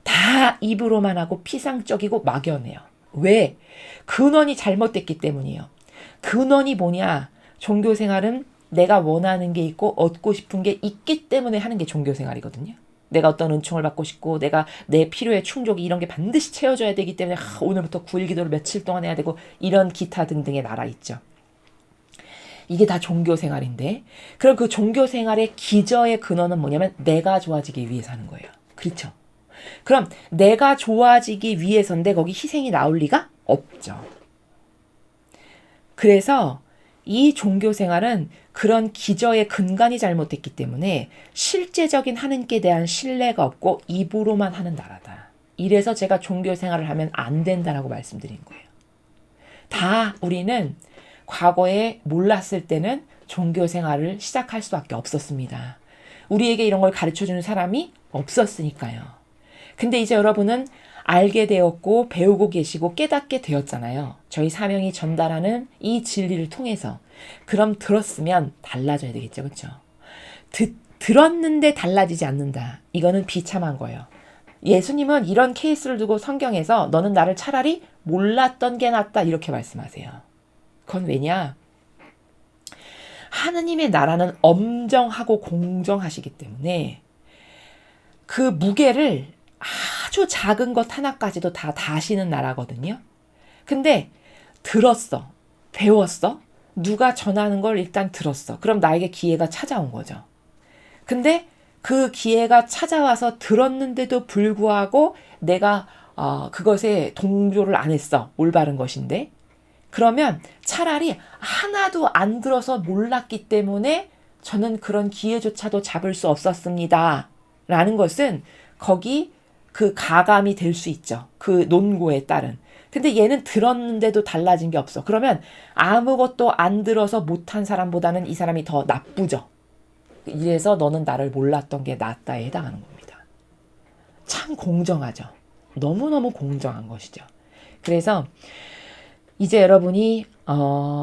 다 입으로만 하고 피상적이고 막연해요. 왜? 근원이 잘못됐기 때문이에요. 근원이 뭐냐? 종교 생활은 내가 원하는 게 있고 얻고 싶은 게 있기 때문에 하는 게 종교 생활이거든요. 내가 어떤 은총을 받고 싶고 내가 내 필요의 충족이 이런 게 반드시 채워져야 되기 때문에 오늘부터 9일 기도를 며칠 동안 해야 되고 이런 기타 등등의 나라 있죠. 이게 다 종교 생활인데 그럼 그 종교 생활의 기저의 근원은 뭐냐면 내가 좋아지기 위해서 하는 거예요. 그렇죠? 그럼 내가 좋아지기 위해서인데 거기 희생이 나올 리가 없죠. 그래서 이 종교 생활은 그런 기저의 근간이 잘못됐기 때문에 실제적인 하나님께 대한 신뢰가 없고 입으로만 하는 나라다. 이래서 제가 종교 생활을 하면 안 된다라고 말씀드린 거예요. 다 우리는 과거에 몰랐을 때는 종교 생활을 시작할 수밖에 없었습니다. 우리에게 이런 걸 가르쳐주는 사람이 없었으니까요. 근데 이제 여러분은 알게 되었고 배우고 계시고 깨닫게 되었잖아요. 저희 사명이 전달하는 이 진리를 통해서. 그럼 들었으면 달라져야 되겠죠. 그렇죠? 들었는데 달라지지 않는다. 이거는 비참한 거예요. 예수님은 이런 케이스를 두고 성경에서 너는 나를 차라리 몰랐던 게 낫다 이렇게 말씀하세요. 그건 왜냐? 하느님의 나라는 엄정하고 공정하시기 때문에 그 무게를 아주 작은 것 하나까지도 다 다시는 나라거든요. 근데 들었어. 배웠어. 누가 전하는 걸 일단 들었어. 그럼 나에게 기회가 찾아온 거죠. 근데 그 기회가 찾아와서 들었는데도 불구하고 내가 그것에 동조를 안 했어. 올바른 것인데. 그러면 차라리 하나도 안 들어서 몰랐기 때문에 저는 그런 기회조차도 잡을 수 없었습니다. 라는 것은 거기 그 가감이 될 수 있죠. 그 논고에 따른. 근데 얘는 들었는데도 달라진 게 없어. 그러면 아무것도 안 들어서 못한 사람보다는 이 사람이 더 나쁘죠. 이래서 너는 나를 몰랐던 게 낫다에 해당하는 겁니다. 참 공정하죠. 너무너무 공정한 것이죠. 그래서 이제 여러분이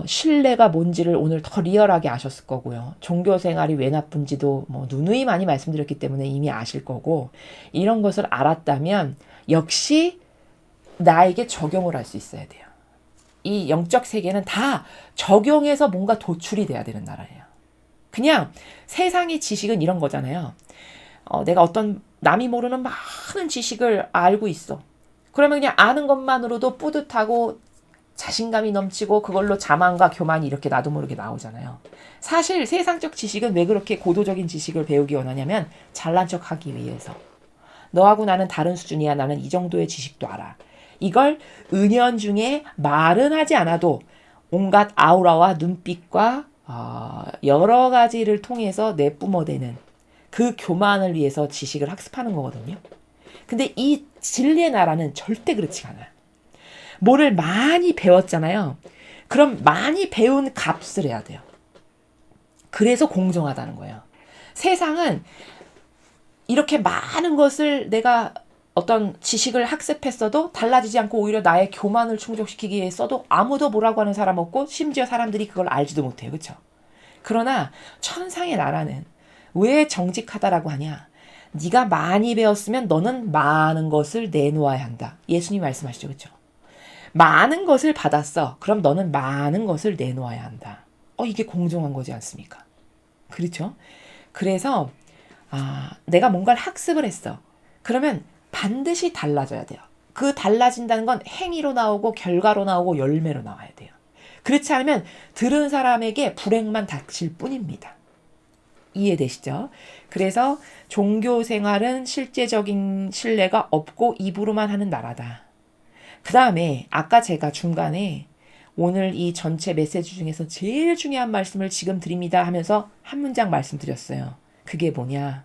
신뢰가 뭔지를 오늘 더 리얼하게 아셨을 거고요. 종교 생활이 왜 나쁜지도 뭐 누누이 많이 말씀드렸기 때문에 이미 아실 거고, 이런 것을 알았다면 역시 나에게 적용을 할 수 있어야 돼요. 이 영적 세계는 다 적용해서 뭔가 도출이 돼야 되는 나라예요. 그냥 세상의 지식은 이런 거잖아요. 내가 어떤 남이 모르는 많은 지식을 알고 있어. 그러면 그냥 아는 것만으로도 뿌듯하고 자신감이 넘치고 그걸로 자만과 교만이 이렇게 나도 모르게 나오잖아요. 사실 세상적 지식은 왜 그렇게 고도적인 지식을 배우기 원하냐면 잘난 척하기 위해서. 너하고 나는 다른 수준이야. 나는 이 정도의 지식도 알아. 이걸 은연중에 말은 하지 않아도 온갖 아우라와 눈빛과 여러 가지를 통해서 내뿜어대는 그 교만을 위해서 지식을 학습하는 거거든요. 근데 이 진리의 나라는 절대 그렇지 않아요. 뭐를 많이 배웠잖아요. 그럼 많이 배운 값을 해야 돼요. 그래서 공정하다는 거예요. 세상은 이렇게 많은 것을 내가 어떤 지식을 학습했어도 달라지지 않고 오히려 나의 교만을 충족시키기 위해 써도 아무도 뭐라고 하는 사람 없고 심지어 사람들이 그걸 알지도 못해요. 그렇죠? 그러나 천상의 나라는 왜 정직하다라고 하냐? 네가 많이 배웠으면 너는 많은 것을 내놓아야 한다. 예수님 말씀하시죠. 그렇죠? 많은 것을 받았어. 그럼 너는 많은 것을 내놓아야 한다. 이게 공정한 거지 않습니까? 그렇죠? 그래서 내가 뭔가를 학습을 했어. 그러면 반드시 달라져야 돼요. 그 달라진다는 건 행위로 나오고 결과로 나오고 열매로 나와야 돼요. 그렇지 않으면 들은 사람에게 불행만 닥칠 뿐입니다. 이해되시죠? 그래서 종교 생활은 실제적인 신뢰가 없고 입으로만 하는 나라다. 그 다음에 아까 제가 중간에 오늘 이 전체 메시지 중에서 제일 중요한 말씀을 지금 드립니다 하면서 한 문장 말씀드렸어요. 그게 뭐냐?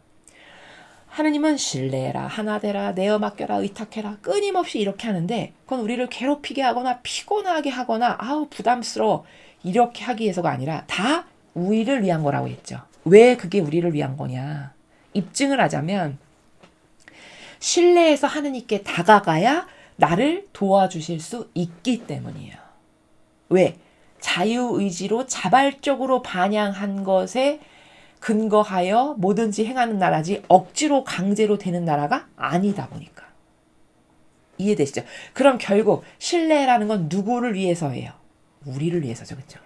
하느님은 신뢰해라, 하나 되라, 내어 맡겨라, 의탁해라 끊임없이 이렇게 하는데 그건 우리를 괴롭히게 하거나 피곤하게 하거나 부담스러워 이렇게 하기 위해서가 아니라 다 우리를 위한 거라고 했죠. 왜 그게 우리를 위한 거냐? 입증을 하자면 신뢰해서 하느님께 다가가야 나를 도와주실 수 있기 때문이에요. 왜? 자유의지로 자발적으로 반영한 것에 근거하여 뭐든지 행하는 나라지 억지로 강제로 되는 나라가 아니다 보니까. 이해되시죠? 그럼 결국 신뢰라는 건 누구를 위해서예요? 우리를 위해서죠. 그렇죠?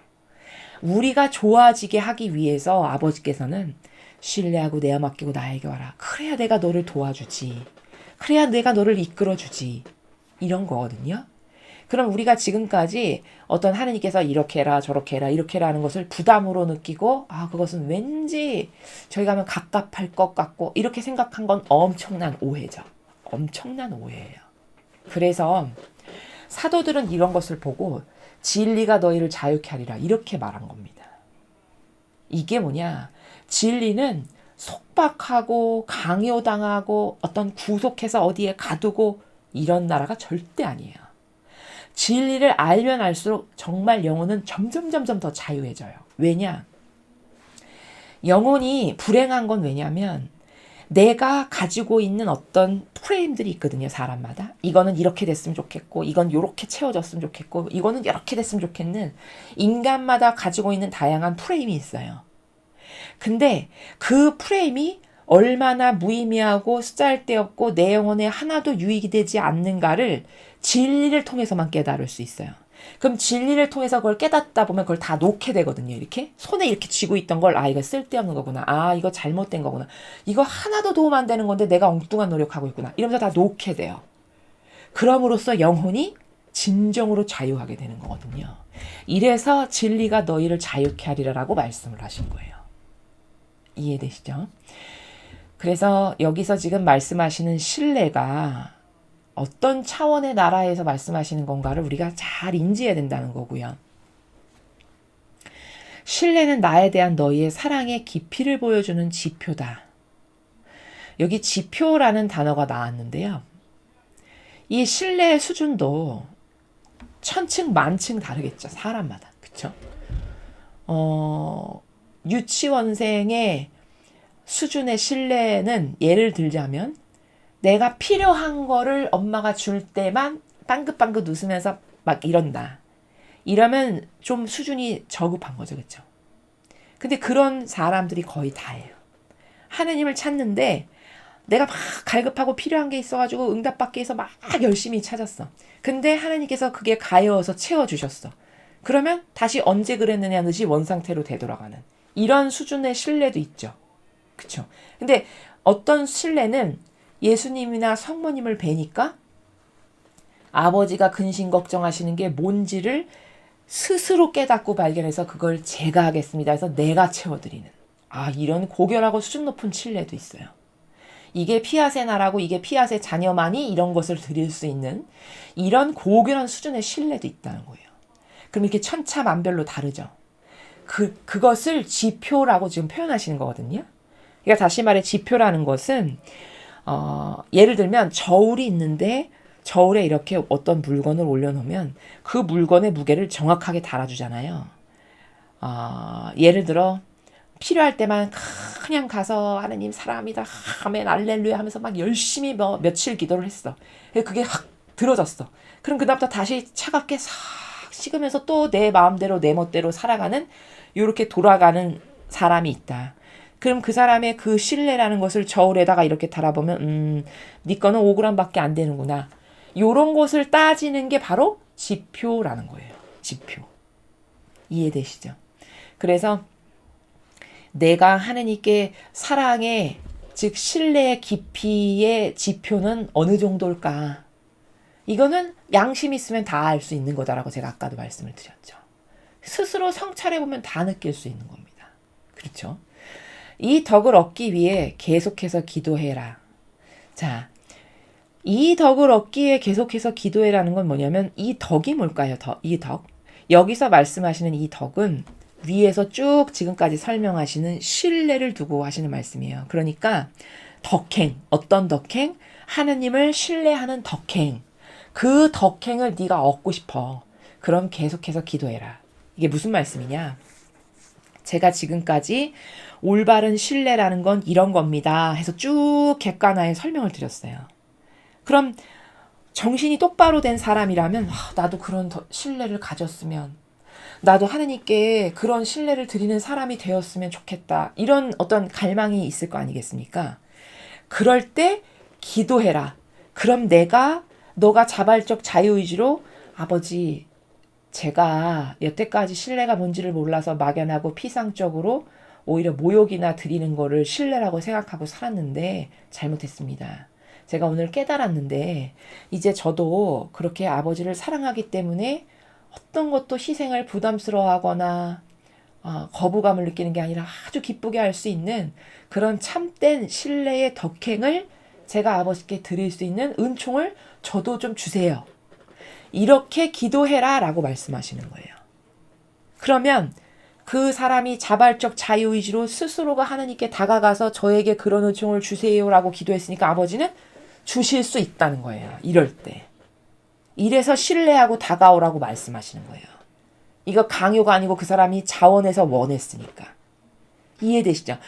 우리가 좋아지게 하기 위해서 아버지께서는 신뢰하고 내어 맡기고 나에게 와라. 그래야 내가 너를 도와주지. 그래야 내가 너를 이끌어주지. 이런 거거든요. 그럼 우리가 지금까지 어떤 하느님께서 이렇게 해라 저렇게 해라 이렇게 해라 하는 것을 부담으로 느끼고 그것은 왠지 저희가 하면 갑갑할 것 같고 이렇게 생각한 건 엄청난 오해죠. 엄청난 오해예요. 그래서 사도들은 이런 것을 보고 진리가 너희를 자유케 하리라 이렇게 말한 겁니다. 이게 뭐냐? 진리는 속박하고 강요당하고 어떤 구속해서 어디에 가두고 이런 나라가 절대 아니에요. 진리를 알면 알수록 정말 영혼은 점점 더 자유해져요. 왜냐? 영혼이 불행한 건 왜냐면 내가 가지고 있는 어떤 프레임들이 있거든요. 사람마다. 이거는 이렇게 됐으면 좋겠고 이건 이렇게 채워졌으면 좋겠고 이거는 이렇게 됐으면 좋겠는 인간마다 가지고 있는 다양한 프레임이 있어요. 근데 그 프레임이 얼마나 무의미하고 쓰잘데없고 내 영혼에 하나도 유익이 되지 않는가를 진리를 통해서만 깨달을 수 있어요. 그럼 진리를 통해서 그걸 깨닫다 보면 그걸 다 놓게 되거든요. 이렇게 손에 이렇게 쥐고 있던 걸 이거 쓸데없는 거구나. 이거 잘못된 거구나. 이거 하나도 도움 안 되는 건데 내가 엉뚱한 노력하고 있구나. 이러면서 다 놓게 돼요. 그럼으로써 영혼이 진정으로 자유하게 되는 거거든요. 이래서 진리가 너희를 자유케 하리라라고 말씀을 하신 거예요. 이해되시죠? 그래서 여기서 지금 말씀하시는 신뢰가 어떤 차원의 나라에서 말씀하시는 건가를 우리가 잘 인지해야 된다는 거고요. 신뢰는 나에 대한 너희의 사랑의 깊이를 보여주는 지표다. 여기 지표라는 단어가 나왔는데요. 이 신뢰의 수준도 천층 만층 다르겠죠. 사람마다. 그쵸? 유치원생의 수준의 신뢰는 예를 들자면 내가 필요한 거를 엄마가 줄 때만 빵긋빵긋 웃으면서 막 이런다. 이러면 좀 수준이 저급한 거죠. 그렇죠? 근데 그런 사람들이 거의 다예요. 하느님을 찾는데 내가 막 갈급하고 필요한 게 있어가지고 응답받기 위해서 막 열심히 찾았어. 근데 하나님께서 그게 가여워서 채워주셨어. 그러면 다시 언제 그랬느냐 듯이 원상태로 되돌아가는 이런 수준의 신뢰도 있죠. 그쵸? 근데 어떤 신뢰는 예수님이나 성모님을 뵈니까 아버지가 근심 걱정하시는 게 뭔지를 스스로 깨닫고 발견해서 그걸 제가 하겠습니다 해서 내가 채워드리는 이런 고결하고 수준 높은 신뢰도 있어요. 이게 피아세 나라고 이게 피아세 자녀만이 이런 것을 드릴 수 있는 이런 고결한 수준의 신뢰도 있다는 거예요. 그럼 이렇게 천차만별로 다르죠. 그것을 지표라고 지금 표현하시는 거거든요. 그러니까 다시 말해 지표라는 것은 예를 들면 저울이 있는데 저울에 이렇게 어떤 물건을 올려놓으면 그 물건의 무게를 정확하게 달아주잖아요. 예를 들어 필요할 때만 그냥 가서 하나님 사랑합니다. 아멘 알렐루야 하면서 막 열심히 며칠 기도를 했어. 그게 확 들어졌어. 그럼 그다음부터 다시 차갑게 싹 식으면서 또 내 마음대로 내 멋대로 살아가는 이렇게 돌아가는 사람이 있다. 그럼 그 사람의 그 신뢰라는 것을 저울에다가 이렇게 달아보면 네 거는 5g밖에 안 되는구나. 요런 것을 따지는 게 바로 지표라는 거예요. 지표. 이해되시죠? 그래서 내가 하느님께 사랑의 즉 신뢰의 깊이의 지표는 어느 정도일까? 이거는 양심 있으면 다 알 수 있는 거다라고 제가 아까도 말씀을 드렸죠. 스스로 성찰해보면 다 느낄 수 있는 겁니다. 그렇죠? 이 덕을 얻기 위해 계속해서 기도해라. 자, 이 덕을 얻기 위해 계속해서 기도해라는 건 뭐냐면 이 덕이 뭘까요? 이 덕. 여기서 말씀하시는 이 덕은 위에서 쭉 지금까지 설명하시는 신뢰를 두고 하시는 말씀이에요. 그러니까 덕행, 어떤 덕행? 하느님을 신뢰하는 덕행. 그 덕행을 네가 얻고 싶어. 그럼 계속해서 기도해라. 이게 무슨 말씀이냐? 제가 지금까지 올바른 신뢰라는 건 이런 겁니다 해서 쭉 객관화해 설명을 드렸어요. 그럼 정신이 똑바로 된 사람이라면 나도 그런 신뢰를 가졌으면 나도 하느님께 그런 신뢰를 드리는 사람이 되었으면 좋겠다. 이런 어떤 갈망이 있을 거 아니겠습니까? 그럴 때 기도해라. 그럼 너가 자발적 자유의지로 아버지 제가 여태까지 신뢰가 뭔지를 몰라서 막연하고 피상적으로 오히려 모욕이나 드리는 거를 신뢰라고 생각하고 살았는데 잘못했습니다. 제가 오늘 깨달았는데 이제 저도 그렇게 아버지를 사랑하기 때문에 어떤 것도 희생을 부담스러워하거나 거부감을 느끼는 게 아니라 아주 기쁘게 할 수 있는 그런 참된 신뢰의 덕행을 제가 아버지께 드릴 수 있는 은총을 저도 좀 주세요. 이렇게 기도해라 라고 말씀하시는 거예요. 그러면 그 사람이 자발적 자유의지로 스스로가 하나님께 다가가서 저에게 그런 은총을 주세요 라고 기도했으니까 아버지는 주실 수 있다는 거예요. 이럴 때. 이래서 신뢰하고 다가오라고 말씀하시는 거예요. 이거 강요가 아니고 그 사람이 자원해서 원했으니까. 이해되시죠?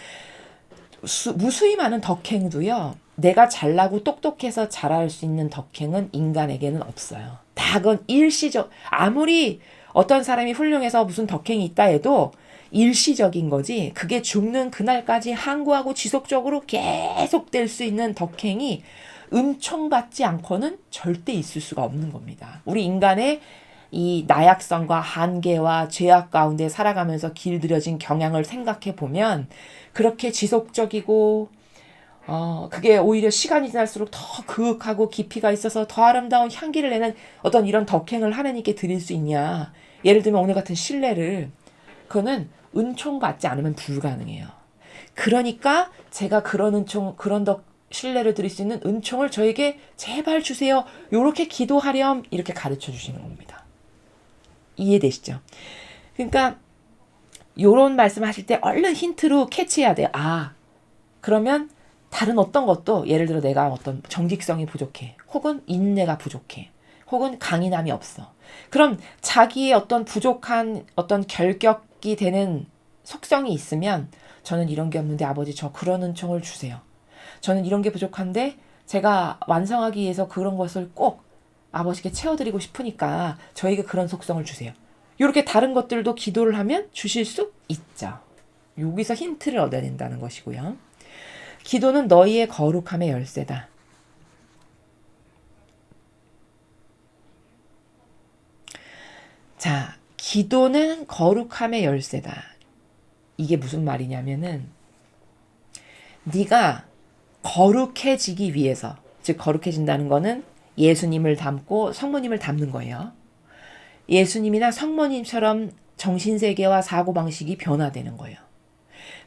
무수히 많은 덕행도요. 내가 잘나고 똑똑해서 잘할 수 있는 덕행은 인간에게는 없어요. 다 그건 일시적. 아무리 어떤 사람이 훌륭해서 무슨 덕행이 있다 해도 일시적인 거지. 그게 죽는 그날까지 항구하고 지속적으로 계속될 수 있는 덕행이 은총받지 않고는 절대 있을 수가 없는 겁니다. 우리 인간의 이 나약성과 한계와 죄악 가운데 살아가면서 길들여진 경향을 생각해 보면 그렇게 지속적이고 그게 오히려 시간이 지날수록 더 그윽하고 깊이가 있어서 더 아름다운 향기를 내는 어떤 이런 덕행을 하나님께 드릴 수 있냐. 예를 들면 오늘 같은 신뢰를, 그거는 은총 받지 않으면 불가능해요. 그러니까 제가 그런 은총, 그런 신뢰를 드릴 수 있는 은총을 저에게 제발 주세요. 요렇게 기도하렴. 이렇게 가르쳐 주시는 겁니다. 이해되시죠? 그러니까 요런 말씀 하실 때 얼른 힌트로 캐치해야 돼요. 그러면 다른 어떤 것도, 예를 들어 내가 어떤 정직성이 부족해. 혹은 인내가 부족해. 혹은 강인함이 없어. 그럼 자기의 어떤 부족한 어떤 결격이 되는 속성이 있으면, 저는 이런 게 없는데 아버지 저 그런 은총을 주세요. 저는 이런 게 부족한데 제가 완성하기 위해서 그런 것을 꼭 아버지께 채워드리고 싶으니까 저에게 그런 속성을 주세요. 이렇게 다른 것들도 기도를 하면 주실 수 있죠. 여기서 힌트를 얻어낸다는 것이고요. 기도는 너희의 거룩함의 열쇠다. 자, 기도는 거룩함의 열쇠다. 이게 무슨 말이냐면은, 네가 거룩해지기 위해서, 즉 거룩해진다는 거는 예수님을 닮고 성모님을 닮는 거예요. 예수님이나 성모님처럼 정신세계와 사고방식이 변화되는 거예요.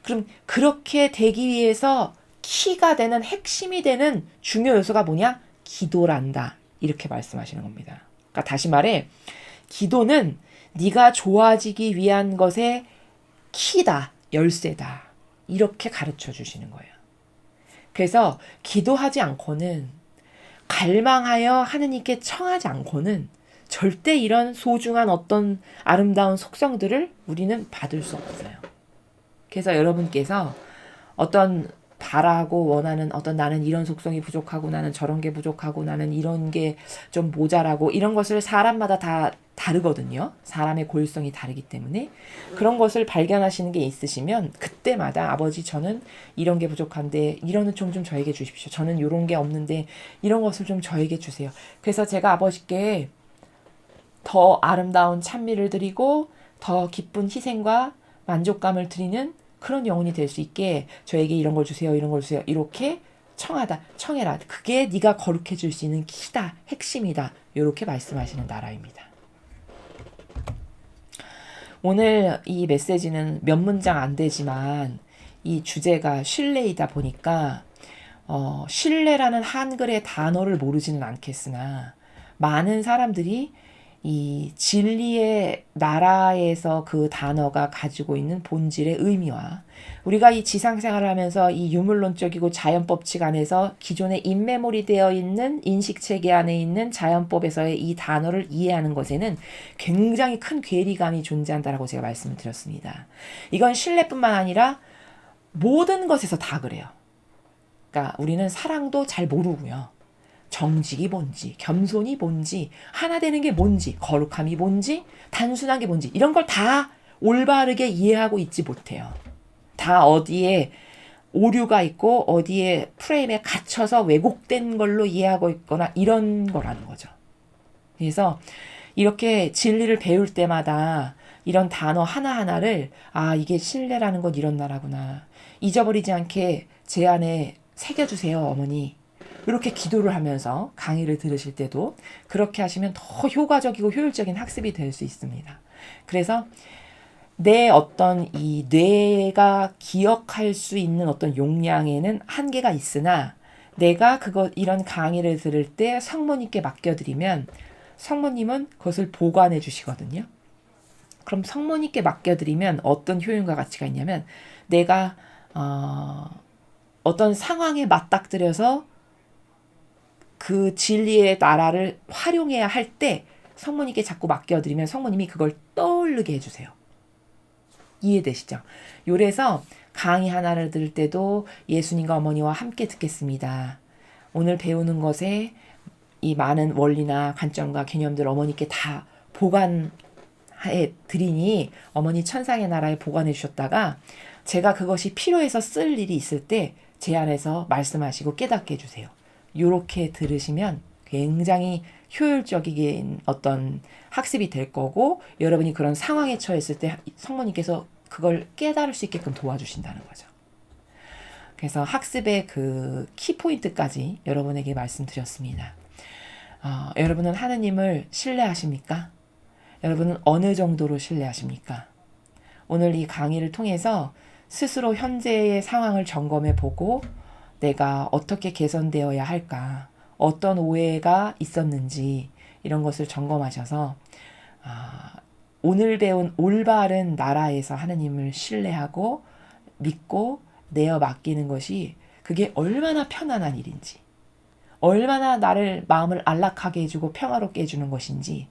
그럼 그렇게 되기 위해서 키가 되는, 핵심이 되는 중요 요소가 뭐냐? 기도란다. 이렇게 말씀하시는 겁니다. 그러니까 다시 말해, 기도는 네가 좋아지기 위한 것의 키다, 열쇠다. 이렇게 가르쳐 주시는 거예요. 그래서 기도하지 않고는, 갈망하여 하느님께 청하지 않고는 절대 이런 소중한 어떤 아름다운 속성들을 우리는 받을 수 없어요. 그래서 여러분께서 어떤 바라고 원하는 어떤, 나는 이런 속성이 부족하고 나는 저런 게 부족하고 나는 이런 게 좀 모자라고, 이런 것을 사람마다 다 다르거든요. 사람의 고유성이 다르기 때문에 그런 것을 발견하시는 게 있으시면 그때마다 아버지 저는 이런 게 부족한데 이런 은총 좀 저에게 주십시오. 저는 이런 게 없는데 이런 것을 좀 저에게 주세요. 그래서 제가 아버지께 더 아름다운 찬미를 드리고 더 기쁜 희생과 만족감을 드리는 그런 영혼이 될 수 있게 저에게 이런 걸 주세요. 이런 걸 주세요. 이렇게 청해라. 그게 네가 거룩해질 수 있는 키다. 핵심이다. 이렇게 말씀하시는 나라입니다. 오늘 이 메시지는 몇 문장 안 되지만 이 주제가 신뢰이다 보니까 신뢰라는 한글의 단어를 모르지는 않겠으나 많은 사람들이 이 진리의 나라에서 그 단어가 가지고 있는 본질의 의미와 우리가 이 지상생활을 하면서 이 유물론적이고 자연법칙 안에서 기존에 인메모리 되어 있는 인식체계 안에 있는 자연법에서의 이 단어를 이해하는 것에는 굉장히 큰 괴리감이 존재한다라고 제가 말씀을 드렸습니다. 이건 신뢰뿐만 아니라 모든 것에서 다 그래요. 그러니까 우리는 사랑도 잘 모르고요. 정직이 뭔지, 겸손이 뭔지, 하나 되는 게 뭔지, 거룩함이 뭔지, 단순한 게 뭔지, 이런 걸 다 올바르게 이해하고 있지 못해요. 다 어디에 오류가 있고 어디에 프레임에 갇혀서 왜곡된 걸로 이해하고 있거나 이런 거라는 거죠. 그래서 이렇게 진리를 배울 때마다 이런 단어 하나하나를 이게 신뢰라는 건 이런 나라구나. 잊어버리지 않게 제 안에 새겨주세요, 어머니. 이렇게 기도를 하면서 강의를 들으실 때도 그렇게 하시면 더 효과적이고 효율적인 학습이 될 수 있습니다. 그래서 내 어떤 이 뇌가 기억할 수 있는 어떤 용량에는 한계가 있으나 내가 이런 강의를 들을 때 성모님께 맡겨드리면 성모님은 그것을 보관해 주시거든요. 그럼 성모님께 맡겨드리면 어떤 효용과 가치가 있냐면 내가 어떤 상황에 맞닥뜨려서 그 진리의 나라를 활용해야 할 때 성모님께 자꾸 맡겨드리면 성모님이 그걸 떠오르게 해주세요. 이해되시죠? 요래서 강의 하나를 들을 때도 예수님과 어머니와 함께 듣겠습니다. 오늘 배우는 것에 이 많은 원리나 관점과 개념들 어머니께 다 보관해 드리니 어머니 천상의 나라에 보관해 주셨다가 제가 그것이 필요해서 쓸 일이 있을 때 제 안에서 말씀하시고 깨닫게 해주세요. 이렇게 들으시면 굉장히 효율적인 어떤 학습이 될 거고 여러분이 그런 상황에 처했을 때 성모님께서 그걸 깨달을 수 있게끔 도와주신다는 거죠. 그래서 학습의 그 키포인트까지 여러분에게 말씀드렸습니다. 여러분은 하느님을 신뢰하십니까? 여러분은 어느 정도로 신뢰하십니까? 오늘 이 강의를 통해서 스스로 현재의 상황을 점검해 보고 내가 어떻게 개선되어야 할까, 어떤 오해가 있었는지 이런 것을 점검하셔서 오늘 배운 올바른 나라에서 하느님을 신뢰하고 믿고 내어 맡기는 것이 그게 얼마나 편안한 일인지, 얼마나 나를 마음을 안락하게 해주고 평화롭게 해주는 것인지,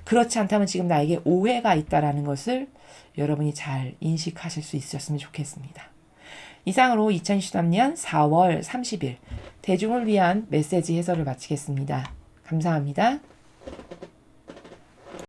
그렇지 않다면 지금 나에게 오해가 있다라는 것을 여러분이 잘 인식하실 수 있었으면 좋겠습니다. 이상으로 2023년 4월 30일 대중을 위한 메시지 해설을 마치겠습니다. 감사합니다.